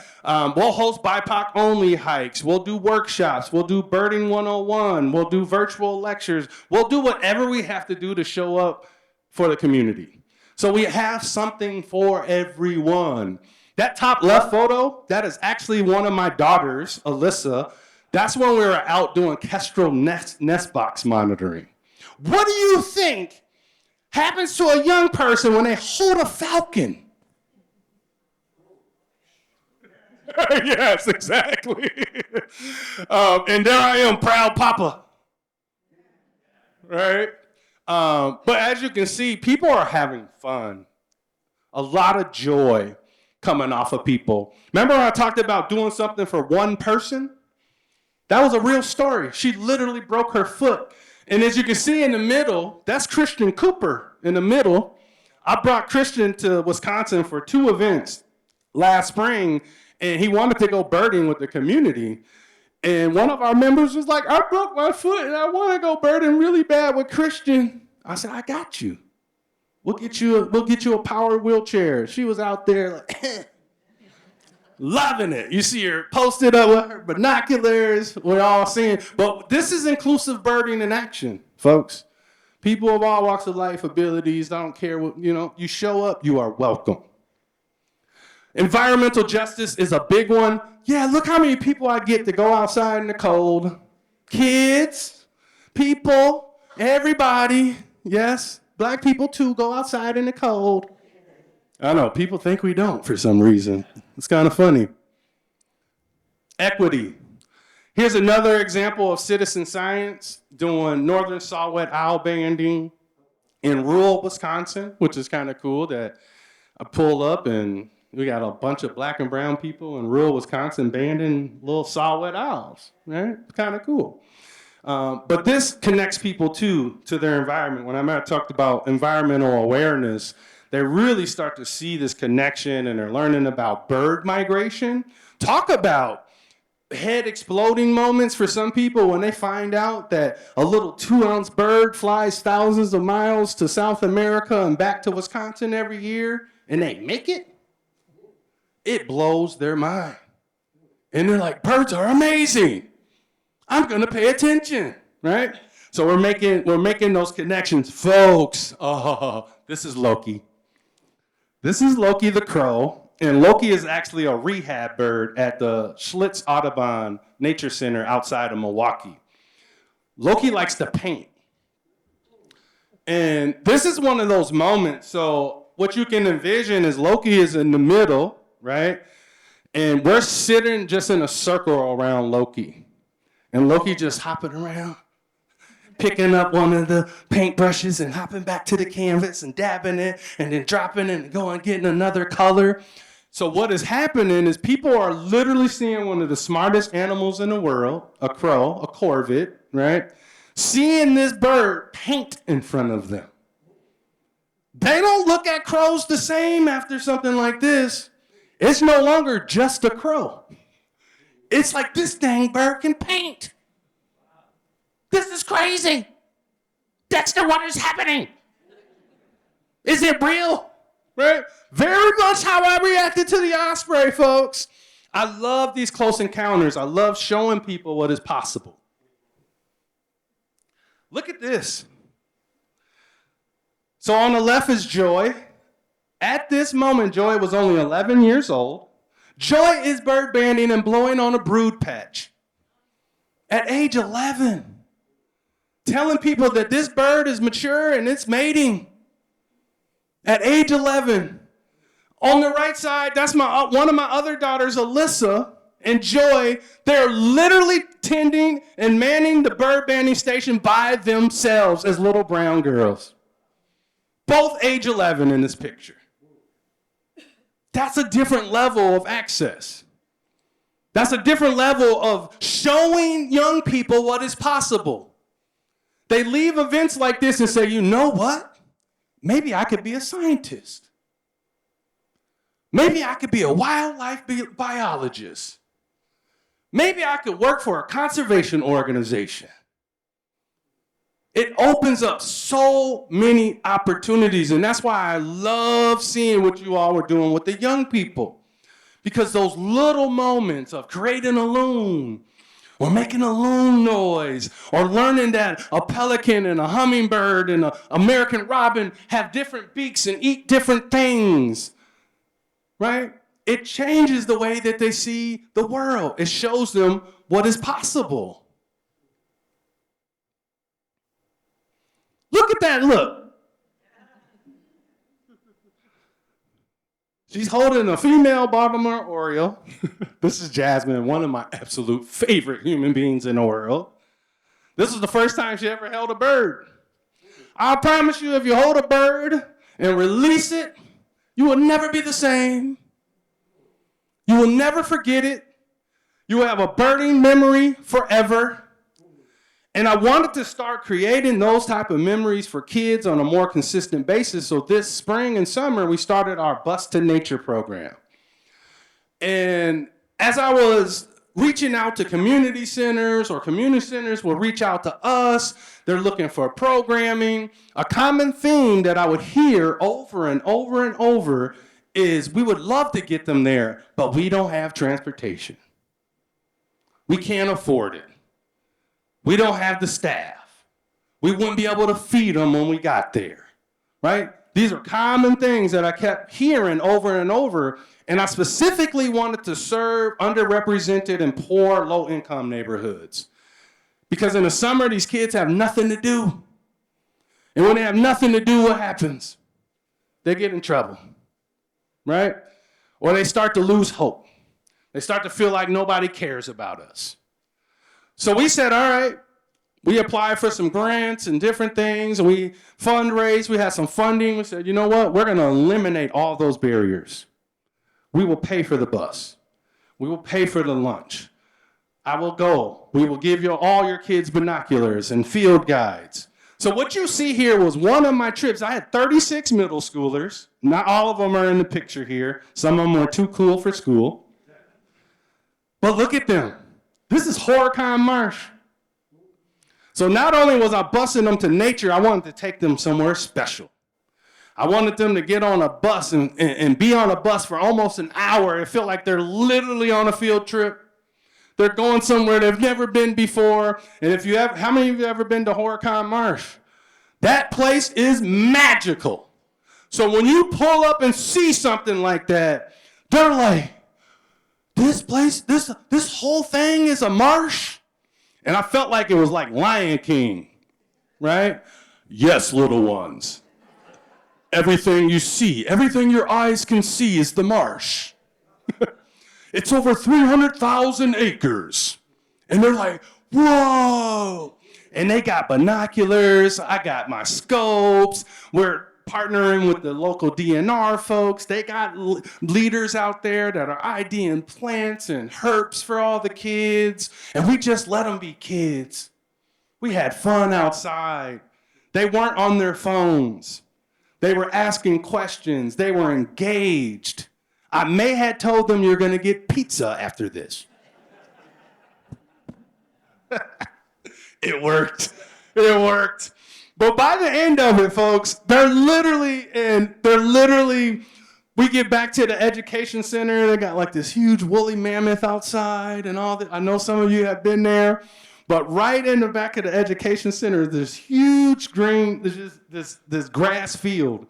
we'll host BIPOC only hikes. We'll do workshops. We'll do birding 101. We'll do virtual lectures. We'll do whatever we have to do to show up for the community. So we have something for everyone. That top left photo, that is actually one of my daughters, Alyssa. That's when we were out doing kestrel nest box monitoring. What do you think happens to a young person when they hold a falcon? Yes, exactly. And there I am, proud papa. Right? But as you can see, people are having fun. A lot of joy coming off of people. Remember when I talked about doing something for one person? That was a real story. She literally broke her foot. And as you can see in the middle, that's Christian Cooper in the middle. I brought Christian to Wisconsin for 2 events last spring, and he wanted to go birding with the community. And one of our members was like, I broke my foot and I want to go birding really bad with Christian. I said, I got you. We'll get you a power wheelchair. She was out there like, loving it. You see her posted up with her binoculars. We're all seeing. But this is inclusive birding in action, folks. People of all walks of life, abilities, I don't care what, you show up, you are welcome. Environmental justice is a big one. Yeah, look how many people I get to go outside in the cold. Kids, people, everybody. Yes, Black people too go outside in the cold. I know, people think we don't for some reason. It's kind of funny. Equity. Here's another example of citizen science doing northern saw-whet owl banding in rural Wisconsin, which is kind of cool that I pull up and we got a bunch of Black and brown people in rural Wisconsin banding little saw-whet owls, right? Kind of cool. But this connects people too to their environment. When I talked about environmental awareness, they really start to see this connection and they're learning about bird migration. Talk about head exploding moments for some people when they find out that a little 2-ounce bird flies thousands of miles to South America and back to Wisconsin every year and they make it. It blows their mind. And they're like, birds are amazing. I'm gonna pay attention, right? So we're making those connections. Folks, this is Loki. This is Loki the crow, and Loki is actually a rehab bird at the Schlitz Audubon Nature Center outside of Milwaukee. Loki likes to paint. And this is one of those moments, so what you can envision is Loki is in the middle, right? And we're sitting just in a circle around Loki. And Loki just hopping around, picking up one of the paintbrushes and hopping back to the canvas and dabbing it and then dropping it and going getting another color. So what is happening is people are literally seeing one of the smartest animals in the world, a crow, a corvid, right? Seeing this bird paint in front of them. They don't look at crows the same after something like this. It's no longer just a crow. It's like this dang bird can paint. This is crazy. Dexter, what is happening? Is it real? Right? Very much how I reacted to the osprey, folks. I love these close encounters. I love showing people what is possible. Look at this. So on the left is Joy. At this moment, Joy was only 11 years old. Joy is bird banding and blowing on a brood patch. At age 11. Telling people that this bird is mature and it's mating. At age 11. On the right side, that's one of my other daughters, Alyssa and Joy. They're literally tending and manning the bird banding station by themselves as little brown girls. Both age 11 in this picture. That's a different level of access. That's a different level of showing young people what is possible. They leave events like this and say, you know what? Maybe I could be a scientist. Maybe I could be a wildlife biologist. Maybe I could work for a conservation organization. It opens up so many opportunities, and that's why I love seeing what you all are doing with the young people. Because those little moments of creating a loon, or making a loon noise, or learning that a pelican and a hummingbird and an American robin have different beaks and eat different things, right? It changes the way that they see the world. It shows them what is possible. Look at that look. She's holding a female Baltimore Oriole. This is Jasmine, one of my absolute favorite human beings in the world. This is the first time she ever held a bird. I promise you, if you hold a bird and release it, you will never be the same. You will never forget it. You will have a birding memory forever. And I wanted to start creating those type of memories for kids on a more consistent basis. So this spring and summer, we started our Bus to Nature program. And as I was reaching out to community centers, or community centers will reach out to us, they're looking for programming. A common theme that I would hear over and over and over is we would love to get them there, but we don't have transportation. We can't afford it. We don't have the staff. We wouldn't be able to feed them when we got there, right? These are common things that I kept hearing over and over, and I specifically wanted to serve underrepresented and poor, low-income neighborhoods. Because in the summer, these kids have nothing to do. And when they have nothing to do, what happens? They get in trouble, right? Or they start to lose hope. They start to feel like nobody cares about us. So we said, all right, we applied for some grants and different things, and we fundraised. We had some funding. We said, you know what? We're going to eliminate all those barriers. We will pay for the bus. We will pay for the lunch. I will go. We will give you all your kids binoculars and field guides. So what you see here was one of my trips. I had 36 middle schoolers. Not all of them are in the picture here. Some of them were too cool for school. But look at them. This is Horicon Marsh. So not only was I busing them to nature, I wanted to take them somewhere special. I wanted them to get on a bus and be on a bus for almost an hour. It felt like they're literally on a field trip. They're going somewhere they've never been before. And if you have, how many of you have ever been to Horicon Marsh? That place is magical. So when you pull up and see something like that, they're like, this place, this whole thing is a marsh? And I felt like it was like Lion King, right? Yes, little ones. Everything you see, everything your eyes can see is the marsh. It's over 300,000 acres. And they're like, whoa. And they got binoculars. I got my scopes. We're partnering with the local DNR folks. They got leaders out there that are IDing plants and herbs for all the kids. And we just let them be kids. We had fun outside. They weren't on their phones. They were asking questions. They were engaged. I may have told them you're going to get pizza after this. It worked. It worked. But by the end of it, folks, they're literally, we get back to the education center. They got like this huge woolly mammoth outside and all that. I know some of you have been there, but right in the back of the education center, there's huge green, there's just this grass field.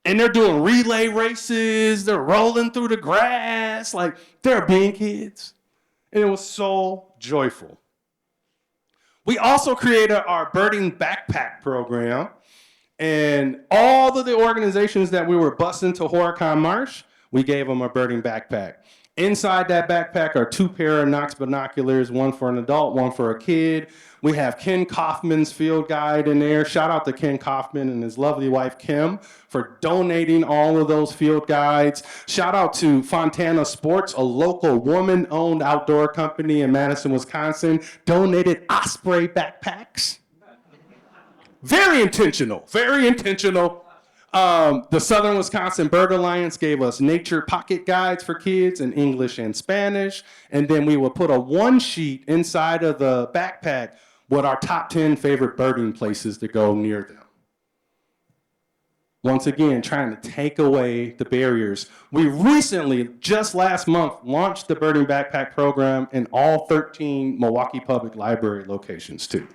And they're doing relay races. They're rolling through the grass. Like, they're being kids. And it was so joyful. We also created our birding backpack program. And all of the organizations that we were busing to Horicon Marsh, we gave them a birding backpack. Inside that backpack are 2 pair of Knox binoculars, one for an adult, one for a kid. We have Ken Kaufman's field guide in there. Shout out to Ken Kaufman and his lovely wife, Kim, for donating all of those field guides. Shout out to Fontana Sports, a local woman-owned outdoor company in Madison, Wisconsin, donated Osprey backpacks. Very intentional, very intentional. The Southern Wisconsin Bird Alliance gave us nature pocket guides for kids in English and Spanish. And then we would put a 1-sheet inside of the backpack with our top 10 favorite birding places to go near them. Once again, trying to take away the barriers. We recently, just last month, launched the birding backpack program in all 13 Milwaukee Public Library locations too.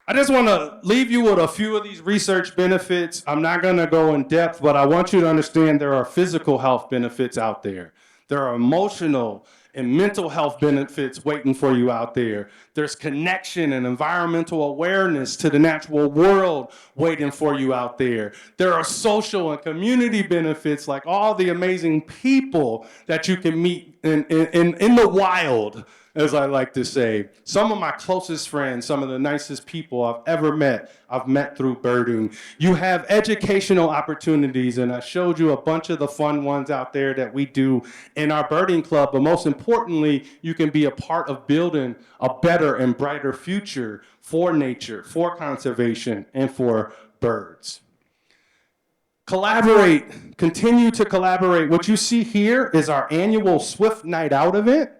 I just want to leave you with a few of these research benefits. I'm not going to go in depth, but I want you to understand there are physical health benefits out there. There are emotional and mental health benefits waiting for you out there. There's connection and environmental awareness to the natural world waiting for you out there. There are social and community benefits, like all the amazing people that you can meet in the wild, as I like to say. Some of my closest friends, some of the nicest people I've ever met, I've met through birding. You have educational opportunities, and I showed you a bunch of the fun ones out there that we do in our birding club, but most importantly, you can be a part of building a better and brighter future for nature, for conservation, and for birds. Collaborate, continue to collaborate. What you see here is our annual Swift Night Out event.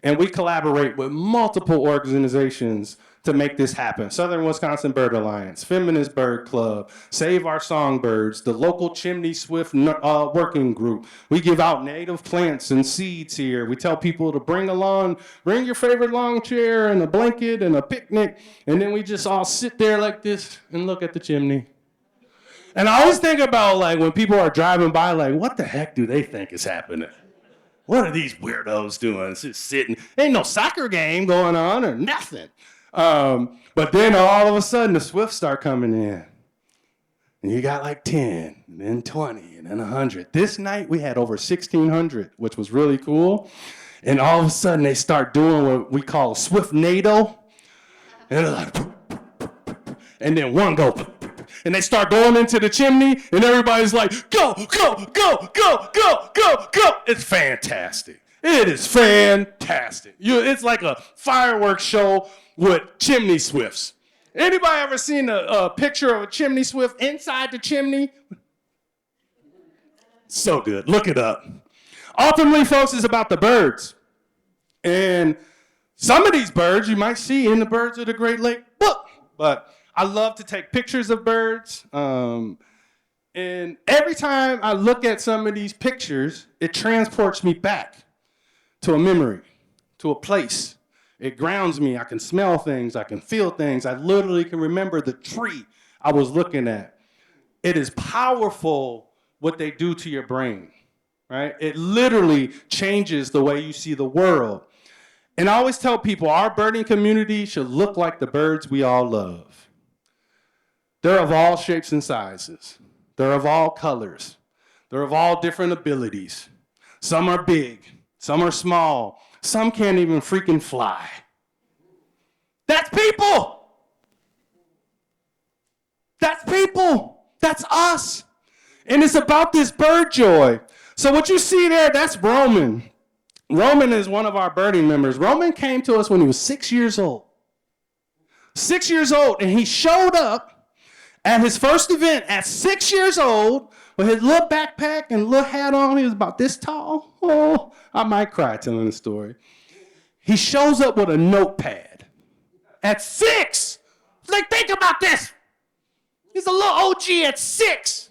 And we collaborate with multiple organizations to make this happen. Southern Wisconsin Bird Alliance, Feminist Bird Club, Save Our Songbirds, the local Chimney Swift working group. We give out native plants and seeds here. We tell people to bring your favorite lawn chair and a blanket and a picnic. And then we just all sit there like this and look at the chimney. And I always think about, like, when people are driving by, like, what the heck do they think is happening? What are these weirdos doing? Just sitting. Ain't no soccer game going on or nothing. But then all of a sudden the Swifts start coming in. And you got like 10, and then 20, and then 100. This night we had over 1,600, which was really cool. And all of a sudden they start doing what we call Swift-nado. And they're like, and then one go, and they start going into the chimney, and everybody's like, go, go, go, go, go, go, go. It's fantastic. It is fantastic. It's like a fireworks show with chimney swifts. Anybody ever seen a picture of a chimney swift inside the chimney? So good. Look it up. Ultimately, folks, it's about the birds. And some of these birds you might see in the Birds of the Great Lake book, but I love to take pictures of birds. And every time I look at some of these pictures, it transports me back to a memory, to a place. It grounds me. I can smell things. I can feel things. I literally can remember the tree I was looking at. It is powerful what they do to your brain, right? It literally changes the way you see the world. And I always tell people our birding community should look like the birds we all love. They're of all shapes and sizes. They're of all colors. They're of all different abilities. Some are big. Some are small. Some can't even freaking fly. That's people. That's people. That's us. And it's about this bird joy. So what you see there, that's Roman. Roman is one of our birding members. Roman came to us when he was 6 years old. 6 years old, and he showed up at his first event at 6 years old with his little backpack and little hat on. He was about this tall. Oh, I might cry telling the story. He shows up with a notepad at 6. Like, think about this. He's a little OG at 6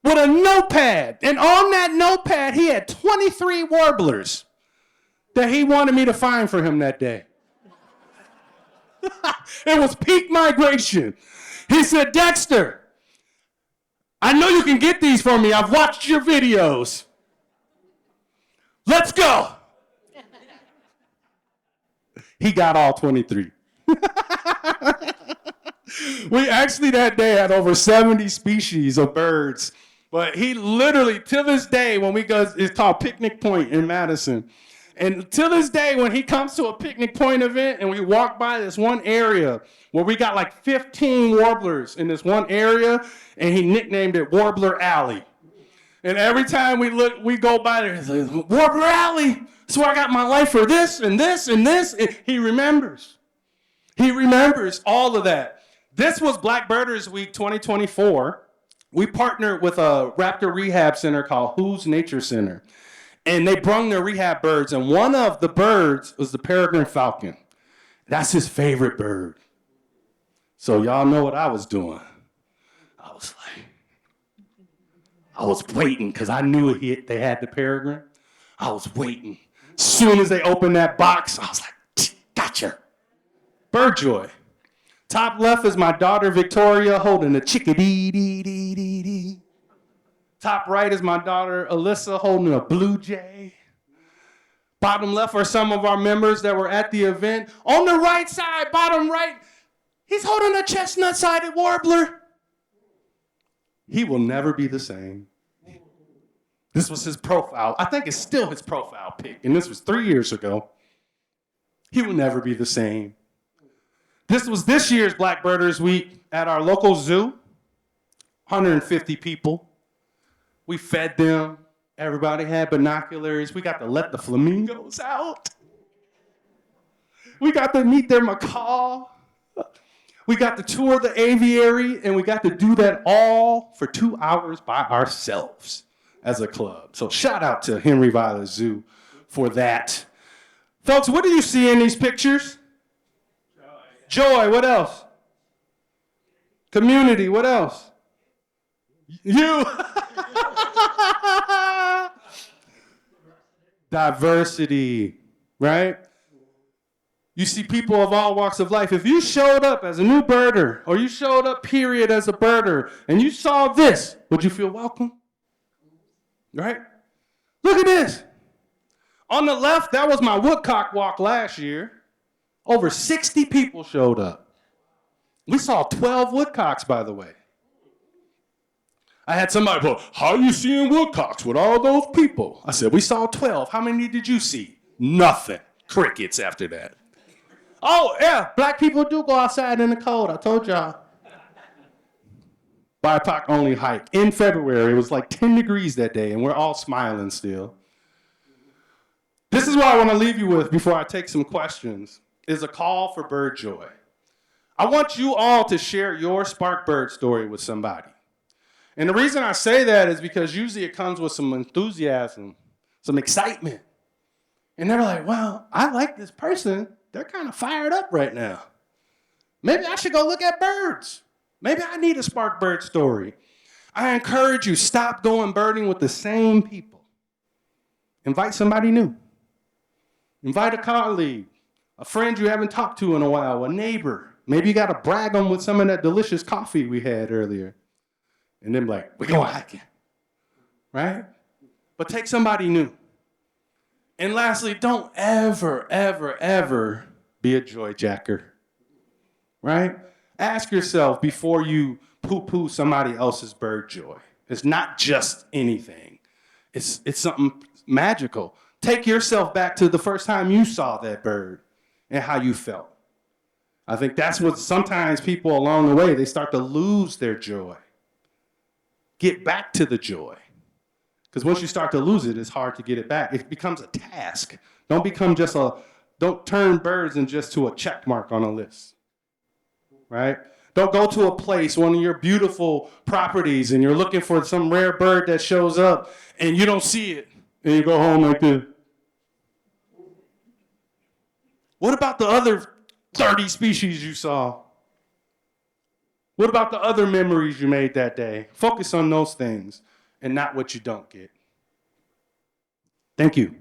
with a notepad. And on that notepad, he had 23 warblers that he wanted me to find for him that day. It was peak migration. He said, Dexter, I know you can get these for me. I've watched your videos. Let's go. He got all 23. We actually that day had over 70 species of birds. But he literally, till this day, when we go, it's called Picnic Point in Madison. And till this day, when he comes to a Picnic Point event and we walk by this one area where we got like 15 warblers in this one area, and he nicknamed it Warbler Alley. And every time we look, we go by there, he's like, Warbler Alley, that's where I got my life for this and this and this. And he remembers. He remembers all of that. This was Black Birders Week 2024. We partnered with a raptor rehab center called Who's Nature Center. And they brung their rehab birds, and one of the birds was the peregrine falcon. That's his favorite bird. So y'all know what I was doing. I was waiting because I knew they had the peregrine. I was waiting. As soon as they opened that box, I was like, gotcha. Bird joy. Top left is my daughter Victoria holding a chickadee-dee-dee-dee-dee. Top right is my daughter Alyssa holding a blue jay. Bottom left are some of our members that were at the event. On the right side, bottom right, he's holding a chestnut-sided warbler. He will never be the same. This was his profile. I think it's still his profile pic, and this was 3 years ago. He will never be the same. This was this year's Black Birders Week at our local zoo. 150 people. We fed them. Everybody had binoculars. We got to let the flamingos out. We got to meet their macaw. We got to tour the aviary, and we got to do that all for 2 hours by ourselves as a club. So shout out to Henry Violet Zoo for that. Folks, what do you see in these pictures? Joy, what else? Community, what else? You. Diversity, right? You see people of all walks of life. If you showed up as a new birder, or you showed up, period, as a birder, and you saw this, would you feel welcome? Right? Look at this. On the left, that was my woodcock walk last year. Over 60 people showed up. We saw 12 woodcocks, by the way. I had somebody go, how are you seeing woodcocks with all those people? I said, we saw 12. How many did you see? Nothing. Crickets after that. Oh, yeah, black people do go outside in the cold. I told y'all. BIPOC only hike. In February, it was like 10 degrees that day, and we're all smiling still. This is what I want to leave you with before I take some questions, is a call for bird joy. I want you all to share your spark bird story with somebody. And the reason I say that is because usually it comes with some enthusiasm, some excitement. And they're like, well, I like this person. They're kind of fired up right now. Maybe I should go look at birds. Maybe I need a spark bird story. I encourage you, stop going birding with the same people. Invite somebody new. Invite a colleague, a friend you haven't talked to in a while, a neighbor. Maybe you got to brag them with some of that delicious coffee we had earlier. And then like, we're going hiking, right? But take somebody new. And lastly, don't ever, ever, ever be a joy jacker, right? Ask yourself before you poo-poo somebody else's bird joy. It's not just anything. It's something magical. Take yourself back to the first time you saw that bird and how you felt. I think that's what sometimes people along the way, they start to lose their joy. Get back to the joy. Because once you start to lose it, it's hard to get it back. It becomes a task. Don't turn birds into a check mark on a list, right? Don't go to a place, one of your beautiful properties, and you're looking for some rare bird that shows up, and you don't see it. And you go home like this. What about the other 30 species you saw? What about the other memories you made that day? Focus on those things and not what you don't get. Thank you.